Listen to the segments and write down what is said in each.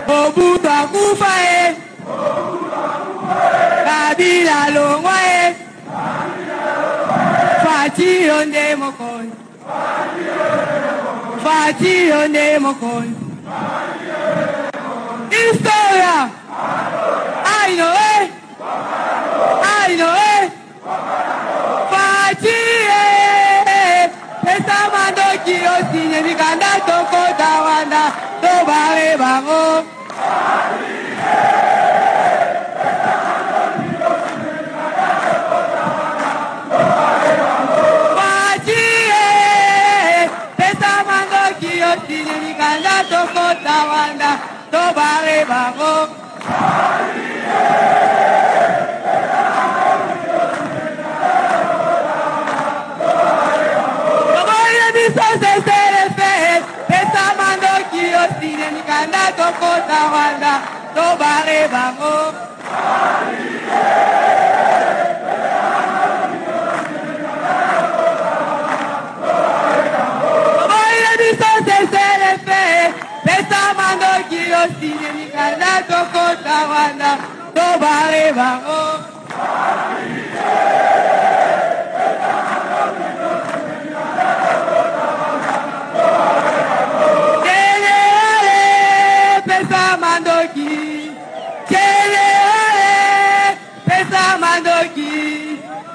Obuta kufae Kabila longwae Fati onde mokon Fati onde mokon Historia I know Fati Pesa mando kiyosi Nyemikanda toko tawanda Tobare bango Tawanda, Tobare Bago. Tobare Bago.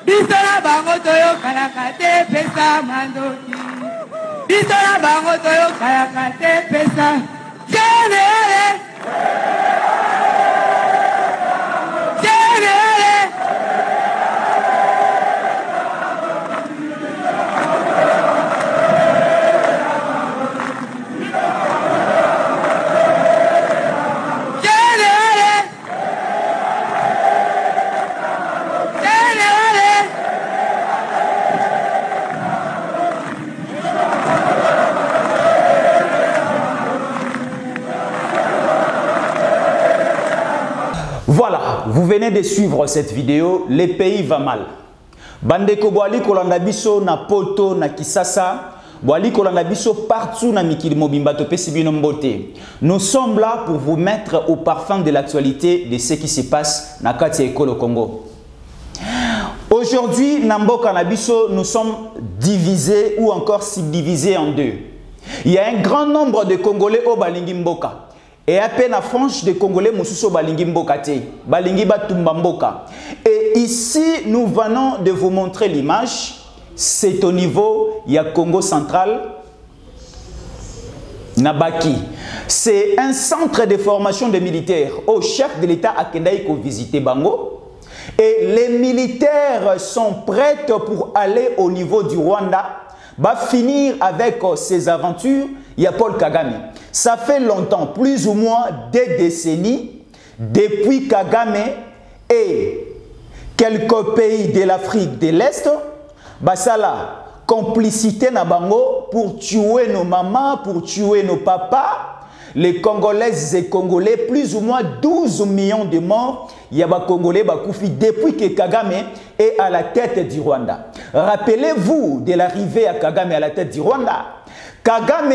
Bisola bango toyo kalakate pesa mandoki. Bisola bango toyo kalakate pesa. Generale. Generale. Voilà, vous venez de suivre cette vidéo, le pays va mal. Bandeko boali kolanda biso na poto na Kisasa, boali kolanda biso partout na mikili mobimba to pesi bino mbote. Nous sommes là pour vous mettre au parfum de l'actualité de ce qui se passe na kati ya ekolo Congo. Aujourd'hui, na mboka na biso, nous sommes divisés ou encore subdivisés en deux. Il y a un grand nombre de Congolais au balingi mboka. Et à peine à franche des Congolais mususo balingi mboka te, balingi batumba mboka. Et ici, nous venons de vous montrer l'image. C'est au niveau, il y a Congo central, Nabaki. C'est un centre de formation des militaires. Au chef de l'État a Kendaïko visiter Bango. Et les militaires sont prêts pour aller au niveau du Rwanda. Va finir avec ses aventures. Il y a Paul Kagame. Ça fait longtemps, plus ou moins des décennies, depuis Kagame et quelques pays de l'Afrique de l'Est, basala complicité na bango pour tuer nos mamans, pour tuer nos papas. Les Congolaises et Congolais, plus ou moins 12 millions de morts, il y a des Congolais bakoufi depuis que Kagame est à la tête du Rwanda. Rappelez-vous de l'arrivée à Kagame à la tête du Rwanda. Kagame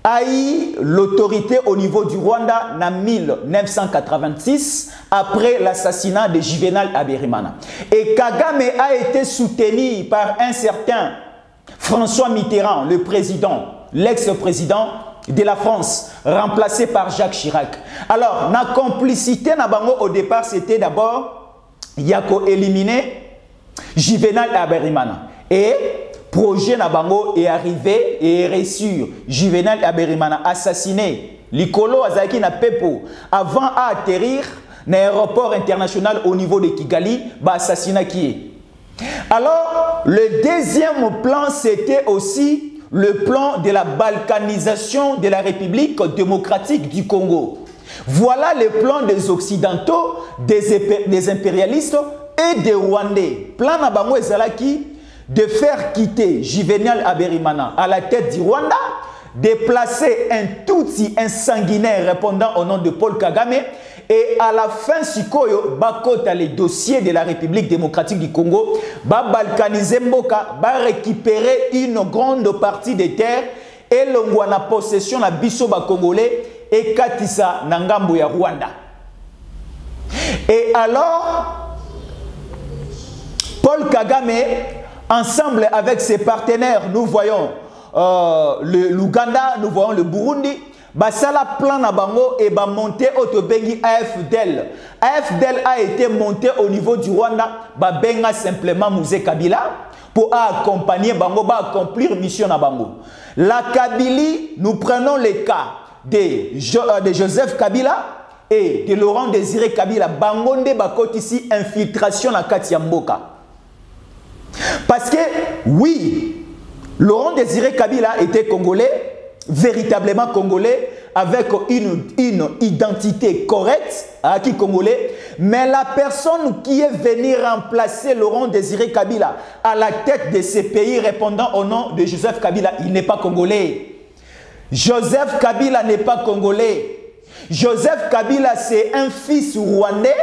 a eu l'autorité au niveau du Rwanda en 1986 après l'assassinat de Juvenal Habyarimana. Et Kagame a été soutenu par un certain François Mitterrand, le président, l'ex-président de la France, remplacé par Jacques Chirac. Alors, la complicité na bango au départ, c'était d'abord Yako éliminer Juvenal Habyarimana. Et projet Nabango est arrivé et est reçu. Juvenal Habyarimana assassiné. Likolo Azaki na Pepo avant à atterrir dans l'aéroport international au niveau de Kigali, bah assassinat qui est. Alors, le deuxième plan, c'était aussi le plan de la balkanisation de la République démocratique du Congo. Voilà le plan des Occidentaux, des impérialistes et des Rwandais. Plan Nabango Ezalaki de faire quitter Juvenal Habyarimana à la tête du Rwanda, de placer un Tutsi, un sanguinaire répondant au nom de Paul Kagame, et à la fin, Sikoyo, bakota les dossiers de la République démocratique du Congo, ba balkaniser Mboka, ba récupérer une grande partie des terres et l'ongwana possession la biso ba congolais et katisa nangambo ya Rwanda. Et alors, Paul Kagame, ensemble avec ses partenaires, nous voyons l'Ouganda, nous voyons le Burundi, basala plan na bango et ba monté autobengi AFDL. AFDL a été monté au niveau du Rwanda, ba benga simplement Mouzé Kabila pour accompagner bango, ba accomplir mission na bango. La Kabylie, nous prenons les cas de Joseph Kabila et de Laurent Désiré Kabila. Bangonde bakot ici infiltration na kati ya mboka. Parce que oui, Laurent Désiré Kabila était congolais, véritablement congolais, avec une identité correcte, qui congolais, mais la personne qui est venue remplacer Laurent Désiré Kabila à la tête de ces pays répondant au nom de Joseph Kabila, il n'est pas congolais. Joseph Kabila n'est pas congolais. Joseph Kabila, c'est un fils rwandais.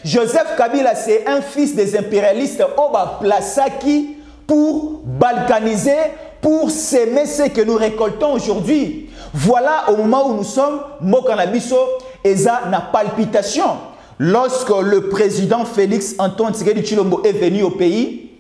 Joseph Kabila, c'est un fils des impérialistes Oba Plasaki pour balkaniser, pour s'aimer ce que nous récoltons aujourd'hui. Voilà au moment où nous sommes, Mokanabiso, Eza na palpitation. Lorsque le président Félix Antoine Tshisekedi Tshilombo est venu au pays,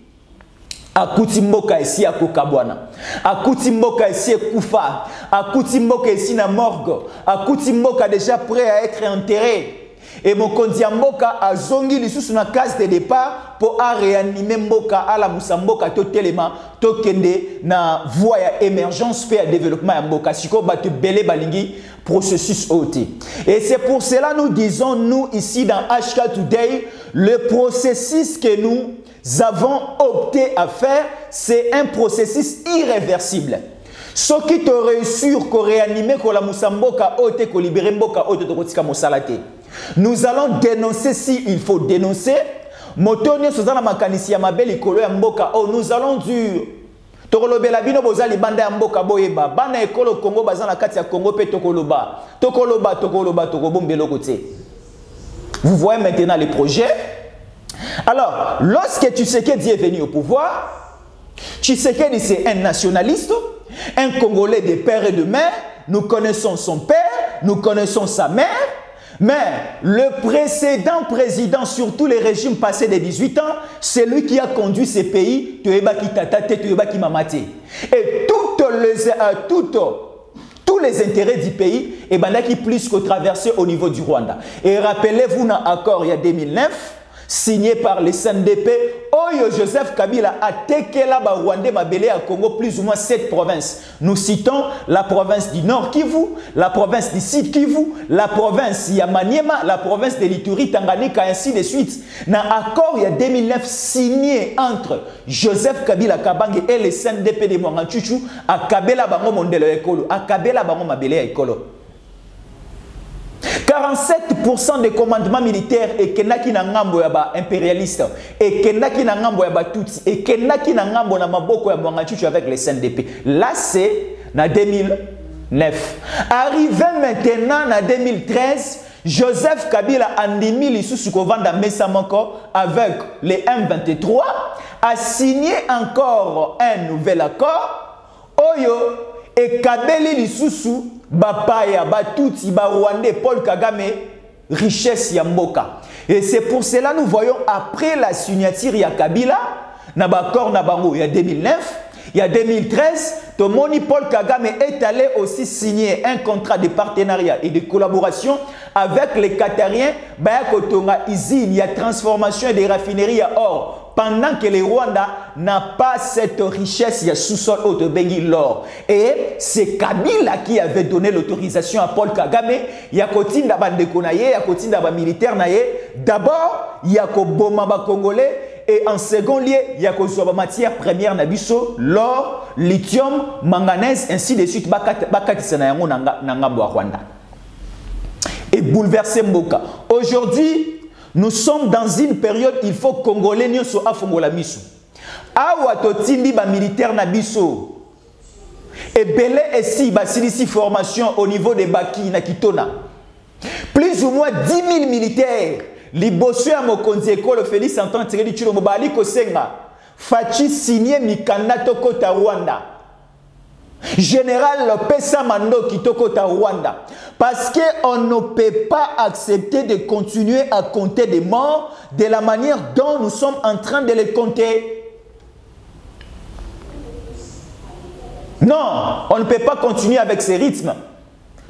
akuti mboka esi ya kokabwana, akuti mboka esi ekufa, akuti mboka esi na morgue, akuti mboka déjà prêt à être enterré. Et mokonzi ya mboka azongi lisusu na case de départ pour réanimer mboka ala musamboka to telema to kende na voie ya émergence pe ya développement ya mboka siko batu belé balingi processus OT. Et c'est pour cela nous disons nous ici dans HK Today, le processus que nous avons opté à faire, c'est un processus irréversible. Ce qui te réussir ko réanimer ko la musamboka OT ko libérer mboka OT to kotika mosalate. Nous allons dénoncer s'il faut dénoncer. Motonio sozana makanisi ya mabeli ikolo ya mboka. Oh, nous allons dire tokolobela bino bozali banda ya mboka boyeba. Bana ekolo Congo bazana kati ya Congo pe tokoloba. Tokoloba tokobombelo kote. Vous voyez maintenant les projets. Alors, lorsque Tshisekedi est venu au pouvoir, Tshisekedi c'est un nationaliste, un Congolais de père et de mère. Nous connaissons son père, nous connaissons sa mère. Mais le précédent président, sur tous les régimes passés de 18 ans, c'est lui qui a conduit ces pays, et tous les intérêts du pays, et qui plus qu'au traverser au niveau du Rwanda. Et rappelez-vous, dans l'accord il y a 2009, signé par les CNDP, Oyo Joseph Kabila a tekela ba Rwandais mabélé à Congo plus ou moins 7 provinces. Nous citons la province du Nord Kivu, la province du Sud Kivu, la province Yamaniema, la province de l'Ituri, Tanganyika, ainsi de suite. Dans l'accord il y a 2009 signé entre Joseph Kabila Kabange et les CNDP de Mwanganchuchu à Kabela Bango Mondelo Ekolo, à Kabela Bango Mabélé Ekolo. 47% des commandements militaires et kenaki na ngambo ya ba impérialiste et kenaki na ngambo ya ba tutsi et kenaki na ngambo na maboko ya Mwanganchuchu avec les CNDP. Là c'est na 2009. Arrivé maintenant na 2013, Joseph Kabila andimi lisusu kovanda mesa moko avec les M23 a signé encore un nouvel accord. Oyo et Kabeli lisusu bapaya batuti ba Rwandais Paul Kagame richesse ya mboka. Et c'est pour cela nous voyons après la signature ya Kabila na bakor na bango il y a 2009, il y a 2013, Tomoni Paul Kagame est allé aussi signer un contrat de partenariat et de collaboration avec les Qatariens baya kotonga usine ya transformation des raffineries à or. Pendant que le Rwanda n'a pas cette richesse, il y a sous-sol au Bengi l'or. Et c'est Kabila qui avait donné l'autorisation à Paul Kagame. Il y a Kotinda Bandekonaye, il y a Kotinda Militaire Naye. D'abord, il y a Koboma Congolais. Et en second lieu, il y a Kozoba matière première Nabiso, l'or, lithium, manganèse, ainsi de suite. Bakatisanayamo Nangabo Rwanda. Et bouleverser Mboka. Aujourd'hui, nous sommes dans une période, il faut Congolais nyoso afongola miso. Awa totindi ba militaire na biso. Et belé esi ba silisi formation au niveau de Baki na Kitona. Plus ou moins 10 000 militaires. Liboso ya mokonzi ekolo Félix Antoine Tshisekedi Tshilombo bali kosenga. Fachi signé mikanda tokota Rwanda. Général Pesa Mando Kitoko ta Rwanda. Parce qu'on ne peut pas accepter de continuer à compter des morts de la manière dont nous sommes en train de les compter. Non, on ne peut pas continuer avec ces rythmes.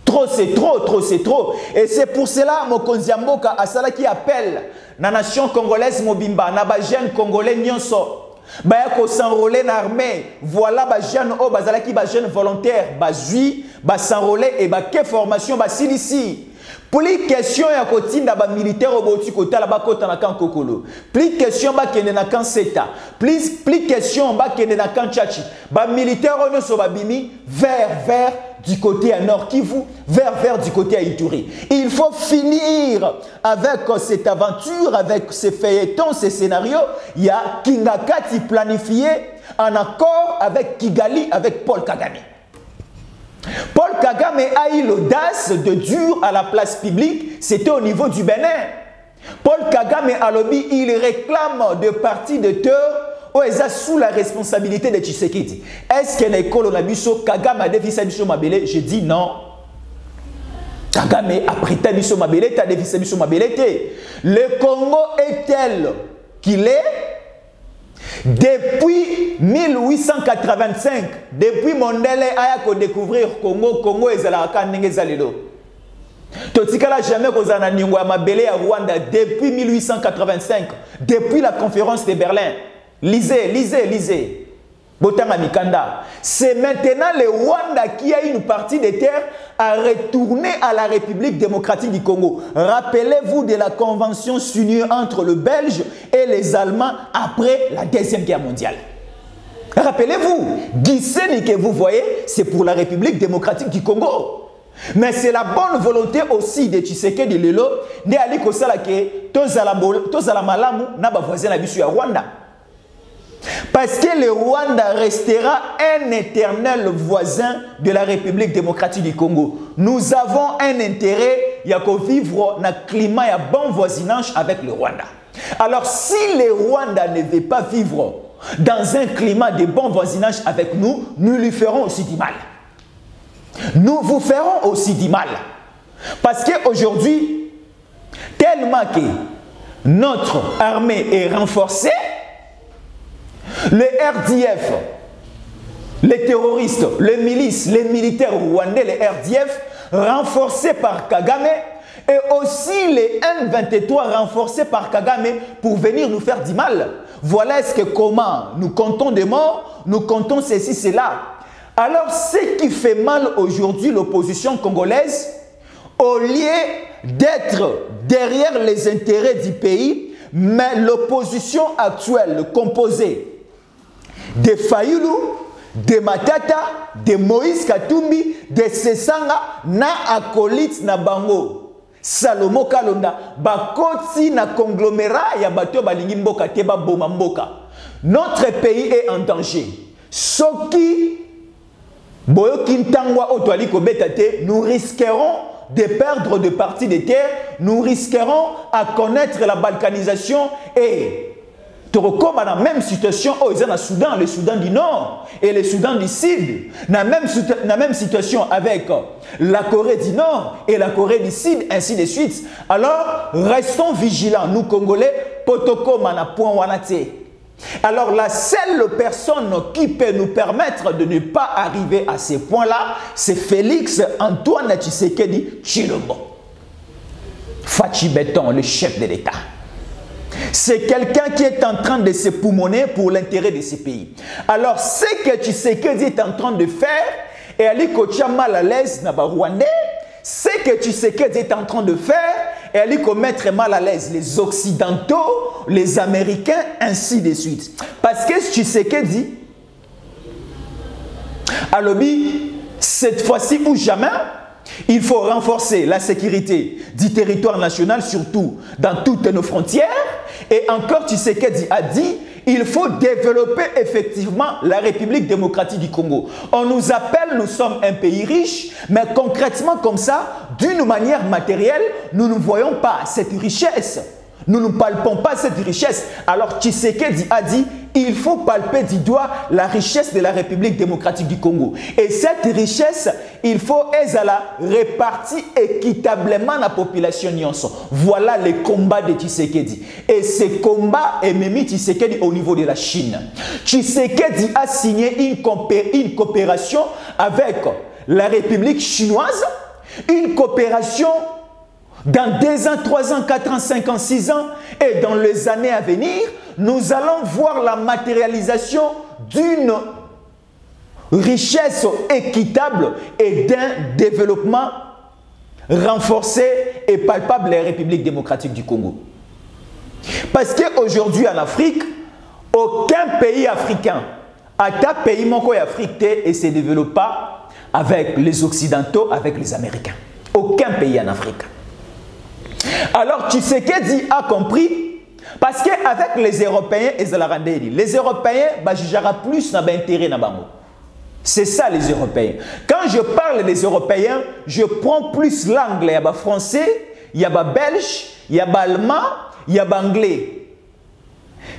Trop, c'est trop, trop, c'est trop. Et c'est pour cela que Mokonzi Mboka Asala qui appelle la nation congolaise Mobimba, na ba jeune congolais nyonso. Baya ko s'enrôler dans l'armée. Voilà ba jeune o bazala ki ba jeune volontaire, ba zui, ba s'enrôler et ba ke formation ba silisi. Plus question ya kotinda ba militaire au boti kota la ba kota na kan kokolo. Plus question ba kende na kan seta. Plus question ba kende na kan tchachi. Ba militaire on so ba bimi vers du côté à Nord Kivu, vers du côté à Ituri. Il faut finir avec cette aventure, avec ces feuilletons, ces scénarios. Il y a Kingakati planifié en accord avec Kigali, avec Paul Kagame. Paul Kagame a eu l'audace de dire à la place publique, c'était au niveau du Bénin. Paul Kagame à lobby, il réclame de partis de terre sous la responsabilité de Tshisekedi. Est-ce que l'école Nabiso Kagame a défisé Biso Mabele? Je dis non. Kagame a prêté Biso Mabele, tu as défisé Biso Mabele. Le Congo est tel qu'il est depuis 1885. Depuis Mondele a découvrir Congo et Zalaka Nengezalelo. Totikala jamais kozana ningwa Mabele à Rwanda depuis 1885, depuis la conférence de Berlin. Lisez. Botanga Mikanda. C'est maintenant le Rwanda qui a une partie des terres à retourner à la République démocratique du Congo. Rappelez-vous de la convention signée entre le Belge et les Allemands après la Deuxième Guerre mondiale. Rappelez-vous, Guisseni que vous voyez, c'est pour la République démocratique du Congo. Mais c'est la bonne volonté aussi de Tshisekedi Lelo, de Ali Kosala ke tozala malamu na ba voisin na bisu ya Rwanda. Parce que le Rwanda restera un éternel voisin de la République démocratique du Congo. Nous avons un intérêt à vivre dans un climat de bon voisinage avec le Rwanda. Alors si le Rwanda ne veut pas vivre dans un climat de bon voisinage avec nous, nous lui ferons aussi du mal. Nous vous ferons aussi du mal. Parce qu'aujourd'hui, tellement que notre armée est renforcée, le RDF, les terroristes, les milices, les militaires rwandais, les RDF, renforcés par Kagame, et aussi les M23 renforcés par Kagame pour venir nous faire du mal. Voilà comment nous comptons des morts, nous comptons ceci, cela. Alors, ce qui fait mal aujourd'hui l'opposition congolaise, au lieu d'être derrière les intérêts du pays, mais l'opposition actuelle composée de Fayulu, de Matata, de Moïse Katumbi, de Sesanga, na acolyte na bango. Salomo Kalonda, bakoti na conglomérat ya bato balingi mboka te ba boma mboka. Notre pays est en danger. Soki boyo kintangwa otwali kobeta te, nous risquerons de perdre de parties de terre, nous risquerons à connaître la balkanisation et comme dans la même situation au Soudan, le Soudan du Nord et le Soudan du Sud, dans la même situation avec la Corée du Nord et la Corée du Sud, ainsi de suite. Alors, restons vigilants, nous Congolais, potoko mana point wanate. Alors, la seule personne qui peut nous permettre de ne pas arriver à ces points-là, c'est Félix Antoine Tshisekedi Tshilombo. Fachi Beton, le chef de l'État. C'est quelqu'un qui est en train de se poumonner pour l'intérêt de ce pays. Alors, ce que Tshisekedi est en train de faire, et Ali Kocha mal à l'aise dans le Rwandais, ce que Tshisekedi est en train de faire, et Ali mettre mal à l'aise les Occidentaux, les Américains, ainsi de suite. Parce que Tshisekedi, à lobby, cette fois-ci ou jamais, il faut renforcer la sécurité du territoire national, surtout dans toutes nos frontières. Et encore, Tshisekedi a dit, il faut développer effectivement la République démocratique du Congo. On nous appelle, nous sommes un pays riche, mais concrètement comme ça, d'une manière matérielle, nous ne voyons pas cette richesse. Nous ne palpons pas cette richesse. Alors Tshisekedi a dit, il faut palper du doigt la richesse de la République démocratique du Congo. Et cette richesse, il faut la répartir équitablement la population nyonso. Voilà les combats de Tshisekedi. Et ces combats est mis Tshisekedi au niveau de la Chine. Tshisekedi a signé une coopération avec la République chinoise, une coopération dans 2 ans, 3 ans, 4 ans, 5 ans, 6 ans et dans les années à venir, nous allons voir la matérialisation d'une richesse équitable et d'un développement renforcé et palpable de la République démocratique du Congo. Parce qu'aujourd'hui en Afrique, aucun pays africain, à ta pays moko Afrique et se développe pas avec les Occidentaux, avec les Américains. Aucun pays en Afrique. Alors Tshisekedi a compris, parce qu'avec les Européens, les Européens jugera plus d'intérêt dans bango. C'est ça les Européens. Quand je parle des Européens, je prends plus l'anglais, il y a français, il y a belge, il y a allemand, il y a anglais.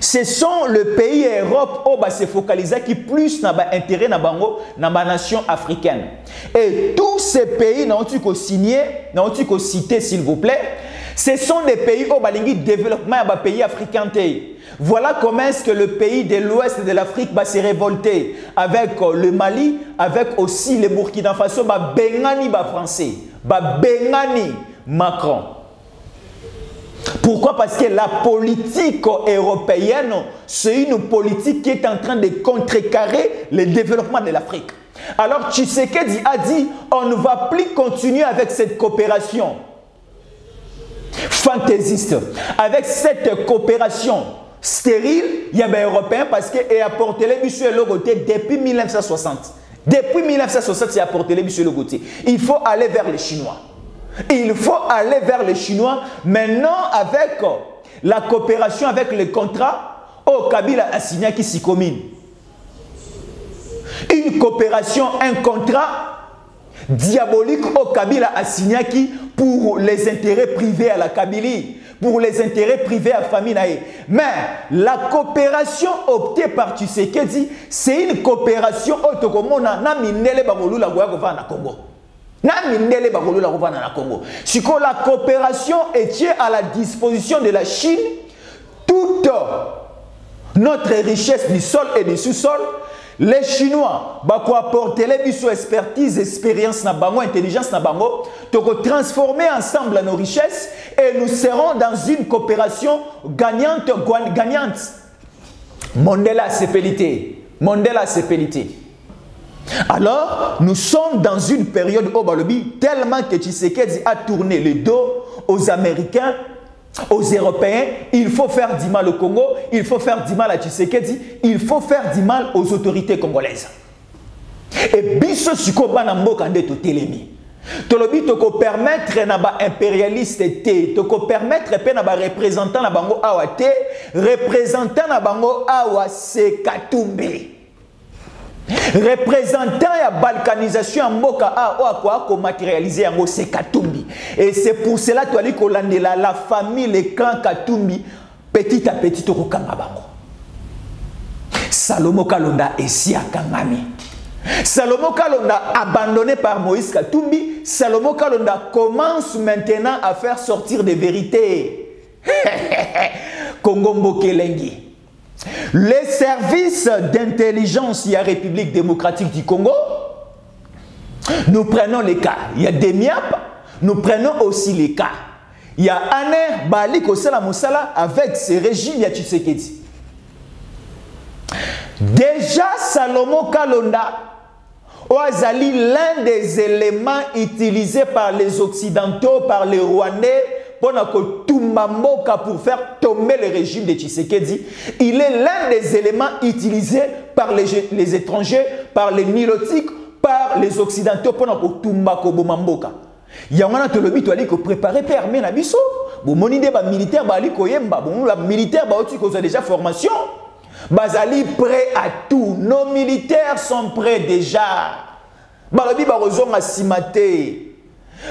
Ce sont les pays Europe où se focalise qui plus d'intérêt dans la nation africaine. Et tous ces pays n'ont signé, n'ont cité s'il vous plaît. Ce sont des pays où le développement est pays africain. Voilà comment est-ce que le pays de l'ouest de l'Afrique va se révolter avec le Mali, avec aussi le Burkina Faso, Bengani français, Bengani Macron. Pourquoi? Parce que la politique européenne, c'est une politique qui est en train de contrecarrer le développement de l'Afrique. Alors Tshisekedi a dit, on ne va plus continuer avec cette coopération fantaisiste, avec cette coopération stérile, il y a des Européens parce qu'il a apporté les bisous et le côté depuis 1960. Depuis 1960, il a apporté les bisous et le côté. Il faut aller vers les Chinois. Il faut aller vers les Chinois maintenant avec la coopération, avec les contrats au Kabila a signé qui s'y commune. Une coopération, un contrat diabolique au Kabila a signé qui pour les intérêts privés à la Kabylie, pour les intérêts privés à la famille. Mais la coopération optée par Tshisekedi, c'est une coopération autocommune na minele bagolu la na Congo. Si la coopération est à la disposition de la Chine, toute notre richesse du sol et du sous-sol, les Chinois vont apporter les expertise, expérience, intelligence, pour transformer ensemble nos richesses et nous serons dans une coopération gagnante. Mandela Sepelité. Mandela Sepelité. Alors, nous sommes dans une période au Balobi tellement que Tshisekedi a tourné le dos aux Américains, aux Européens. Il faut faire du mal au Congo, il faut faire du mal à Tshisekedi, il faut faire du mal aux autorités congolaises. Et biso sikoba na mboka nde to telemi. Tolobi toko permettre na ba impérialiste te, toko permettre pe na ba représentant na bango awa te, représentant na bango awa se Katumbi. Représentant la balkanisation en Moka a quoi matérialiser en c'est Katumbi. Et c'est pour cela que la famille, les clans Katumbi, petit à petit, au Kamabango. Salomo Kalonda est si à Kangami. Salomo Kalonda, abandonné par Moïse Katumbi, Salomo Kalonda commence maintenant à faire sortir des vérités. Kongombo Kelengi. Les services d'intelligence de la République démocratique du Congo, nous prenons les cas. Il y a des MIAP, nous prenons aussi les cas. Il y a Aner Bali Kosala Moussala avec ce régime ya Tshisekedi. Déjà, Salomon Kalonda, Oazali, l'un des éléments utilisés par les Occidentaux, par les Rwandais, pour faire tomber le régime de Tshisekedi, il est l'un des éléments utilisés par les étrangers, par les nilotiques, par les Occidentaux pour Tumba. Il y a un tolobi to ali ko préparer permet na biso. Bon moni de ba militaire ba ali ko yemba, bon la militaire ba oti ko déjà formation. Bazali prêt à tout. Nos militaires sont prêts déjà. Balobi ba rozonga simate.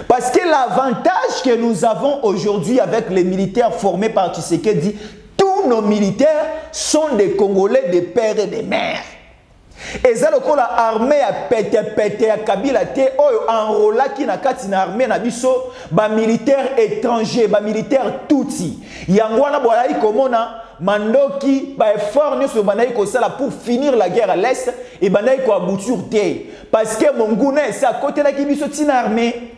Parce que l'avantage que nous avons aujourd'hui avec les militaires formés par Tshisekedi, tous tous nos militaires sont des Congolais, des pères et des mères. Et ça, la armée a pété à Kabila te enrôla qui na kati na armée na biso ba militaire étranger, ba militaire tutsi. Yangwana bolai komona mandoki ba effort nyoso banai ko sala pour finir la guerre à l'est et banai ko aboutir te parce que monguna c'est à côté la ki biso tina armée.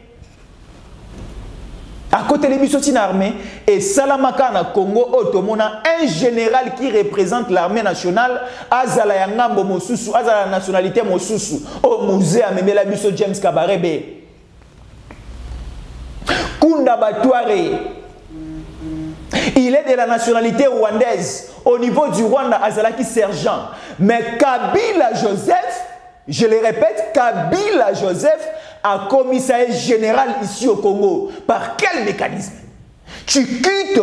À côté de Bissotine armée, et Salamaka na Congo, Otomona, un général qui représente l'armée nationale, Azala Yangambo Mosusu, Azala la nationalité Mosusu, au musée à Memela Bisso James Kabarebe. Kunda Batouare, il est de la nationalité rwandaise, au niveau du Rwanda, Azalaki sergent. Mais Kabila Joseph, je le répète, Kabila Joseph, un commissaire général ici au Congo. Par quel mécanisme? Tu quittes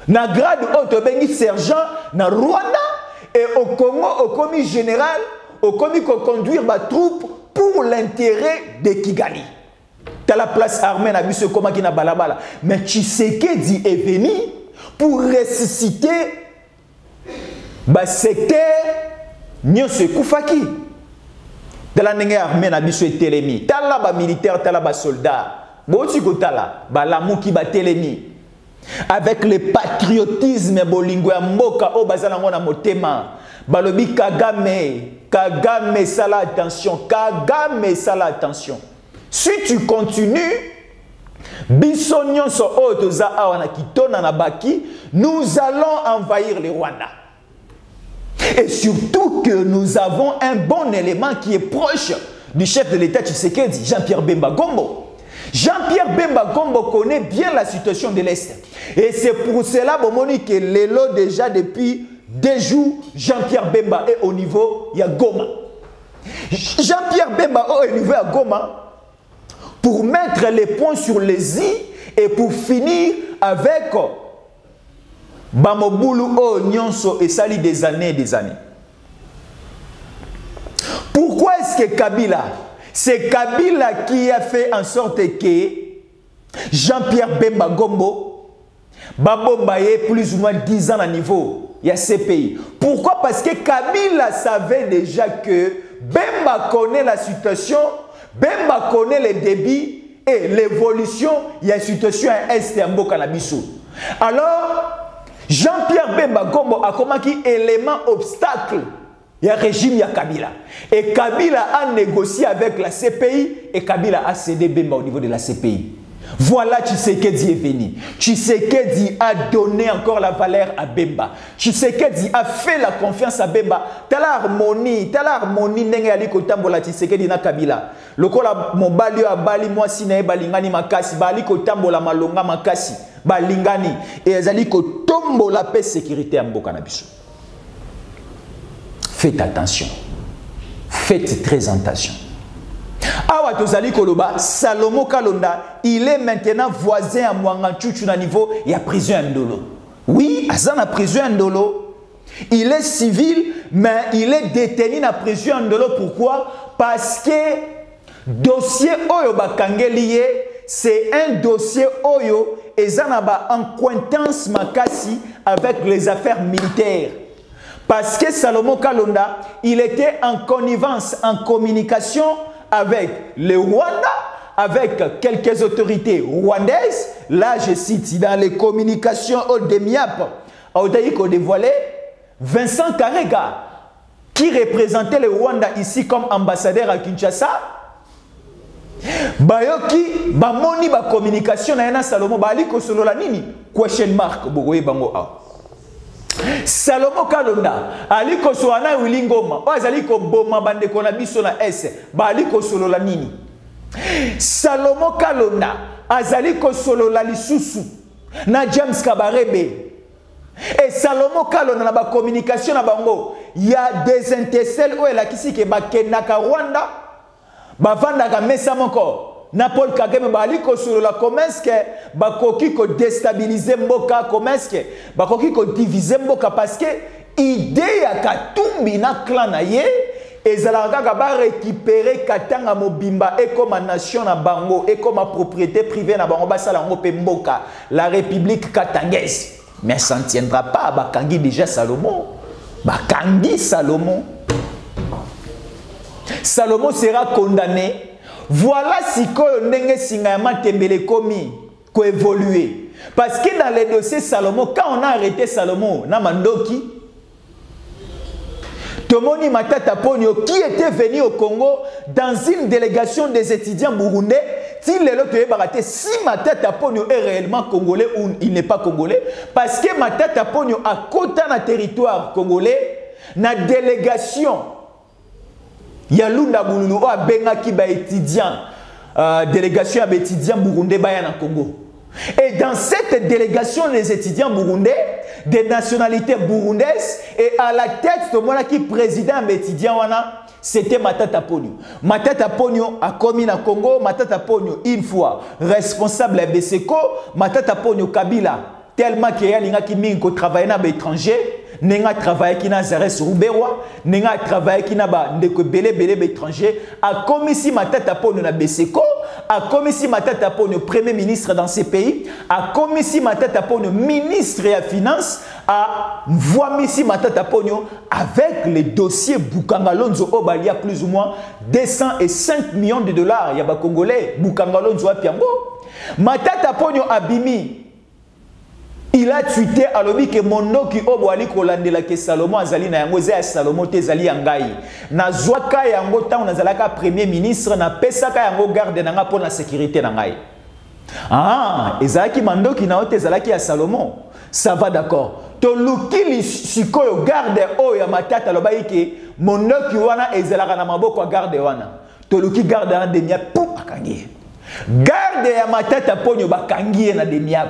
na grade autobéni sergent na Rwanda et au Congo, au commis général, au commis conduire ma troupe pour l'intérêt de Kigali. Tu as la place armée na biso koma ki na balabala. Mais Tshisekedi est venu pour ressusciter ba secteur Nyose Koufaki. De la nenge armée na biso etelemi tala ba militaire tala ba soldat boti ko tala ba lamu ki ba telemi avec le patriotisme bolingo ya mboka o bazana ngona motema balobi Kagame sala attention si tu continues biso nyonso o toza awa na kitona na baki nous allons envahir le Rwanda. Et surtout que nous avons un bon élément qui est proche du chef de l'État Tshisekedi, Jean-Pierre Bemba Gombo. Jean-Pierre Bemba Gombo connaît bien la situation de l'Est. Et c'est pour cela que l'élo déjà depuis 2 jours, Jean-Pierre Bemba est au niveau de Goma. Jean-Pierre Bemba est au niveau de Goma pour mettre les points sur les i et pour finir avec Bamobulu o nyonso et sali des années et des années. Pourquoi est-ce que Kabila, c'est Kabila qui a fait en sorte que Jean-Pierre Bemba Gombo Babombaye plus ou moins 10 ans à niveau, il y a ces pays. Pourquoi? Parce que Kabila savait déjà que Bemba connaît la situation, Bemba connaît les débits et l'évolution, il y a une situation à Est et à Mbokanabiso. Alors, Jean-Pierre Bemba Gombo a comme un élément obstacle. Il y a un régime, il y a Kabila. Et Kabila a négocié avec la CPI et Kabila a cédé Bemba au niveau de la CPI. Voilà Tshisekedi est venu. Tshisekedi a donné encore la valeur à Bemba. Tshisekedi a fait la confiance à Bemba. T'as l'harmonie, n'est-ce aliko tambola Tshisekedi na Kabila. Lokola mobali a bali moi sinae balingani makasi, baliko tambola malonga makasi, balingani et azaliko tombola paix sécurité à mboka na biso. Faites attention. Faites très attention. Awa tozali koloba Salomo Kalonda, il est maintenant voisin à Mwanganchuchu na niveau il y a prison à Ndolo. Oui, azana prison à Ndolo. Il est civil mais il est détenu na prison à Ndolo. Pourquoi? Parce que dossier Oyo Bakangeliye, c'est un dossier Oyo et zanaba en acquaintance makasi avec les affaires militaires. Parce que Salomo Kalonda, il était en connivence, en communication avec le Rwanda, avec quelques autorités rwandaises. Là, je cite dans les communications au DEMIAP, au dévoilé Vincent Karega, qui représentait le Rwanda ici comme ambassadeur à Kinshasa. Bayoki, bamoni ba communication na yana Salomo bali ko solo la nini? Question mark bogoye bango a. Salomo Kalonda aliko soana wilingoma azaliko boma bande kona biso na S baliko solo la nini. Salomo Kalonda azaliko solo la lisusu na James Kabarebe. Et Salomo Kalonda na ba communication na bango il y a des intercelles où elle a kisi ke ba kenaka Rwanda ba vanda ka mesa moko na Paul Kagame baliko solo la komeske bakoki ko déstabiliser mboka komeske bakoki ko diviser mboka parce que idée ya Katumbi na clan na ye ezalaka ka ba récupérer Katanga Mobimba et comme nation na bango et comme propriété privée na bango basala ngo pe mboka la République katangaise. Mais ça ne tiendra pas. Bakangi déjà Salomon. Bakangi Salomon. Salomon sera condamné. Voilà si Ndenge Singayama Tembele Komi ko évoluer. Parce que dans les dossiers Salomon, quand on a arrêté Salomon, Namandoki, Tomoni Matata Ponyo, qui était venu au Congo dans une délégation des étudiants burundais, si Matata Ponyo est réellement congolais ou il n'est pas congolais, parce que Matata Ponyo a côté dans le territoire congolais, na délégation, Yalunda Boulou a Bengaki ba étudiant, délégation à étudiants burundais ba na Congo. Et dans cette délégation des étudiants burundais, des nationalités burundaises, et à la tête de moi qui président étudiant, c'était Matata Ponyo. Matata Ponyo a commis na Congo, Matata Ponyo une fois responsable à Beseko, Matata Ponyo Kabila, tellement qu'il y a des gens qui travaillent dans l'étranger, Nenga travaillé qui n'a Zares Roubewa, Nenga travaillé qui n'a pas de belé étranger, a commis si Matata Ponyo na Beseko, a commis si Matata Ponyo premier ministre dans ces pays, a commis si Matata Ponyo ministre des Finances, a voimi si Matata Ponyo avec les dossiers Bukangalonzo Obalia plus ou moins 205 millions de dollars. Il y a des Congolais, Bukangalonzo Apiango. Matata Ponyo Abimi. Il a tweeté à l'objet que mon nom qui obwali kolandela que Salomon azali na yango za Salomon te zali yangai na zwaka yango ta on azalaka premier ministre na pesaka yango garde na nga pour la sécurité na ngai. Ah, ezalaki mandoki na ote ezalaki ya Salomon. Ça va d'accord. To lukili sikoyo garde o ya Matata lobai ke mon nom qui wana ezalaka na maboko garde wana. To luki garde na demia pou akangi. Garde ya Matata Ponyo bakangi na demia.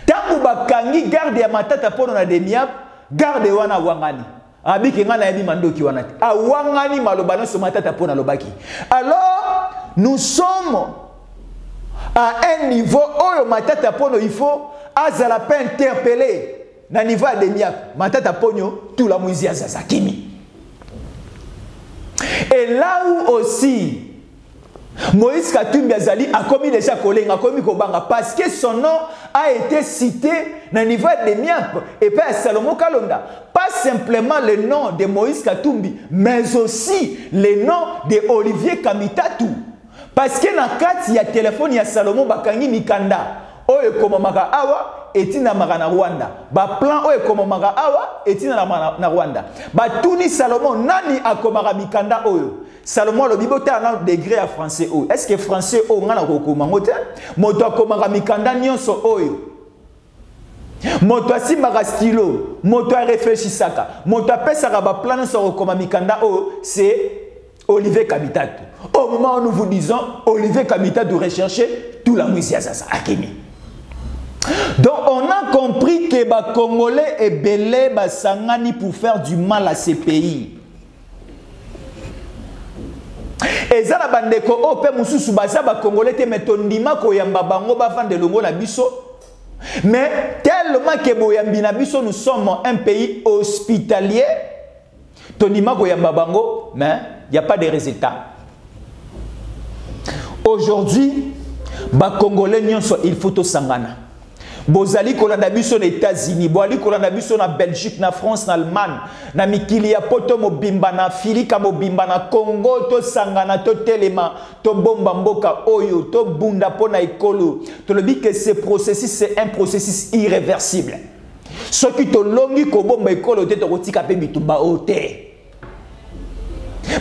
Tangu bakangi garde ya Matata Ponyo na demiap, garde wana wangani. Abiki ngana yebi mandoki wana. A wangani malobano so Matata Ponyo lobaki. Alors, nous sommes à un niveau où Matata Ponyo il faut azala pas interpeller na niveau de demiap. Matata Ponyo tout la mouizi azazakimi. Et là où aussi Moïse Katumbi Azali a commis déjà collé, a commis Kobanga parce que son nom a été cité dans le niveau des Miap et pas Salomon Kalonda. Pas simplement le nom de Moïse Katumbi, mais aussi le nom de Olivier Kamitatu. Parce que dans le cas, il y a téléphone, il y a Salomon Bakangi Mikanda. Oye komamaka awa etina na Rwanda. Ba plan oye komamaka awa etina na Rwanda. Ba tuni Salomon nani akomaka Mikanda oyo. Salomon le bibote a un degré à français oyo. Est-ce que français oyo ngana kokomango te? Moto akomaka Mikanda nyonso oyo. Moto asimaka stylo, moto a réfléchisaka, moto apesaka ba plan so kokoma Mikanda oyo, c'est Olivier Kamitatu. Au moment où nous vous disons Olivier Kamitatu rechercher tout la musique à ça Akemi. Donc on a compris que les Congolais et belé basangani pour faire du mal à ces pays. Et ça la bandeko ope mususu basa ba Congolais te metondima ko yamba bango ba vande longo na biso. Mais tellement que boyambi na biso nous sommes un pays hospitalier. Tondima ko yamba bango mais il n'y a pas de résultats. Aujourd'hui, ba Congolais nyonso il faut to sangana. Bozali kolanda biso na États-Unis, boali kolanda biso na Belgique, na France, na Allemagne, na mikili ya poto mobimba na Afrika mobimba na Congo to sangana to telema to bomba mboka oyo to bunda pona ekolo. To le dit que ce processus c'est un processus irréversible. Ce qui to longi ko bomba ekolo te to kotika pe bitumba ote.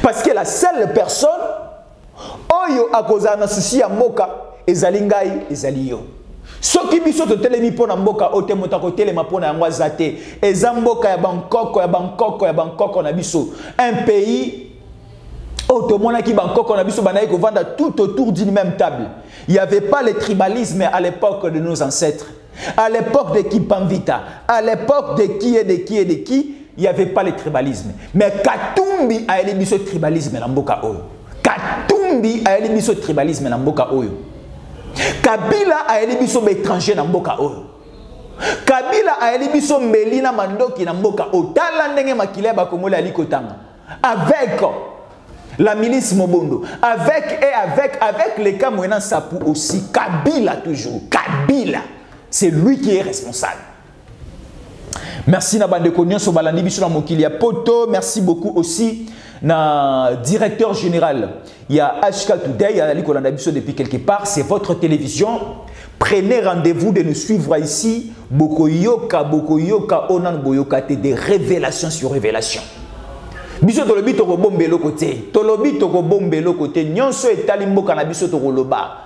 Parce que la seule personne oyo akoza na souci ya mboka ezali ngai ezali yo. Soki biso to telemi pona mboka ote mota ko telema pona yango azate eza mboka ya Bangkok na biso un pays automona ki Bangkok na biso banayi ko vanda tout autour d'une même table. Il n'y avait pas le tribalisme à l'époque de nos ancêtres. À l'époque de Kipamvita, à l'époque de qui et de qui et de qui, il n'y avait pas le tribalisme. Mais Katumbi a éliminé ce tribalisme dans mboka oyo. Katumbi a éliminé ce tribalisme dans mboka oyo. Kabila a éliminé son étranger dans mboka oyo. Kabila a éliminé son melina mandoki dans mboka oyo. Tala ndenge makile ba Congolais ali kotanga. Avec la milice Mobondo, avec les cas moyens Sapou aussi, Kabila toujours. Kabila, c'est lui qui est responsable. Merci na bande konyo so balandi biso na mokili ya poto. Merci beaucoup aussi na directeur général. Il y a HK Today, il y a Ali Kolanda biso depuis quelque part, c'est votre télévision. Prenez rendez-vous de nous suivre ici. Bokoyoka onan boyoka te des révélations sur révélations. Biso tolobi to bombe lo côté. Tolobi to bombe lo côté. Nyonso etali mboka na biso to loba.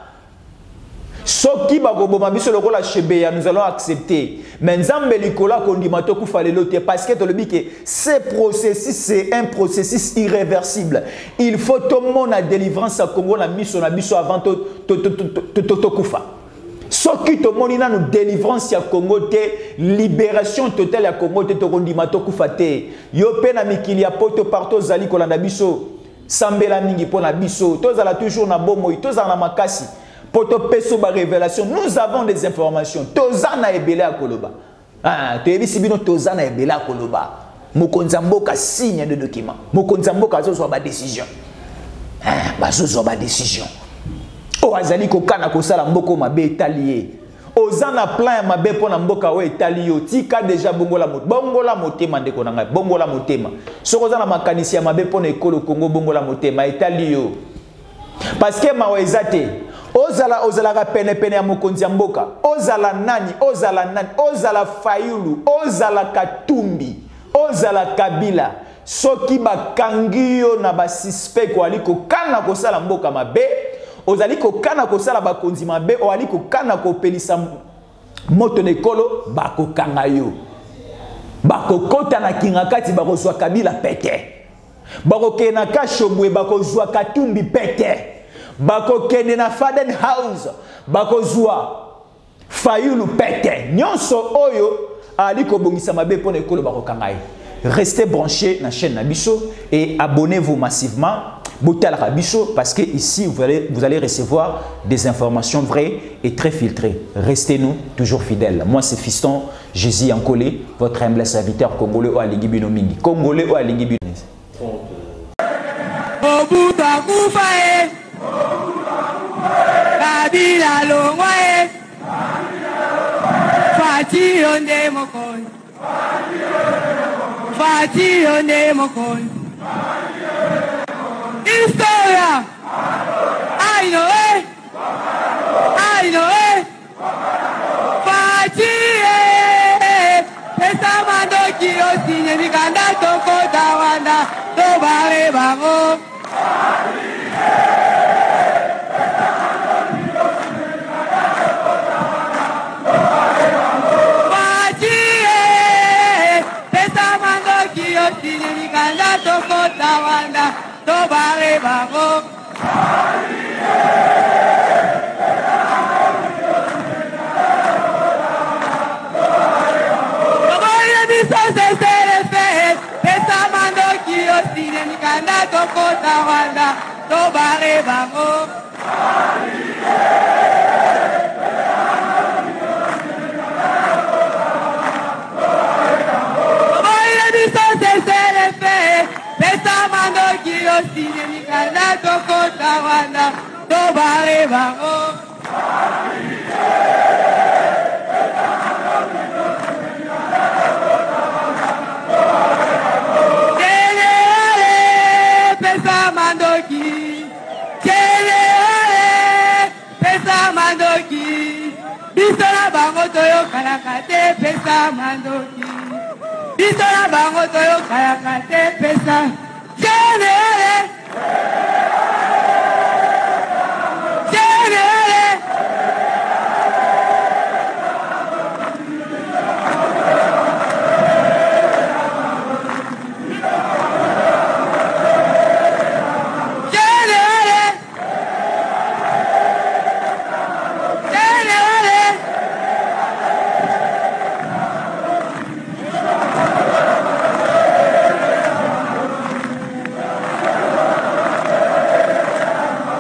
Soki bakoboma biso lokola chebeya, nous allons accepter. Mais nzambe likola kondimato kufale lote parce que tolobi que ce processus c'est un processus irréversible. Il faut tout le monde à délivrance à Congo na miso na biso avant to kufa. Soki to monina nous délivrance ya Congo te, libération totale ya Congo te to kondimato kufa te. Yo pe na mikili ya poto partout zali kolanda biso. Sambela mingi pona biso. Tozala toujours na bomo, tozala na makasi. Poto peso ba révélation, nous avons des informations. Tozana ebele a koloba. Ah, tu ebi sibino tozana ebele a koloba. Mokonzamboka signe de document. Mokonzamboka zo ba décision. Ah, ba zo ba décision. O azali ko kana ko sala mboko mabe etalié. Ozana plan ya mabe pona mboka o etalio. Tika déjà bongola motema ndeko na ngai. Bongola motema. Soko zana makanisi ya mabe pona ekolo Congo bongola motema etalio. Parce que mawezate Ozala pene ya mokonzi ya mboka. Ozala nani, ozala Fayulu, ozala Katumbi, ozala Kabila. Soki bakangio na ba suspect ko aliko kana ko sala mboka mabe, ozali ko kana ko sala bakonzi mabe, o aliko kana ko pelisa moto nekolo bako kangayo. Bako kota na kingakati bako zwa Kabila pete. Bako kenaka shobwe bako zwa Katumbi pete. Bako kende na Faden House bako zua Fayulu pete nyonso oyo aliko bongisa mabe pona ekolo bako kangai. Restez branchés na chaîne Nabiso et abonnez-vous massivement Botala Rabiso parce que ici vous allez recevoir des informations vraies et très filtrées. Restez-nous toujours fidèles. Moi c'est Fiston Jésus Ankolé, votre humble serviteur congolais au Alingi Binomini. Congolais au Alingi Binomini. Kabila longwae Fati onde mokon Fati onde mokon Historia I know Fati Pesa mando kio sinye mikanda toko tawanda Tobare bango Tawanda, Tobare Bago. Tobare Biso se fe, Pesa Mando Kio Sine Mikanda Toko Tawanda, Tobare Bago. Tobare Biso se Pesa mando kio sine mikanda toko tawanda Tobare bango Pesa mando ki Pesa mando ki Bisola bango toyo kalakate Pesa mando ki Bisola bango toyo kalakate Pesa Jene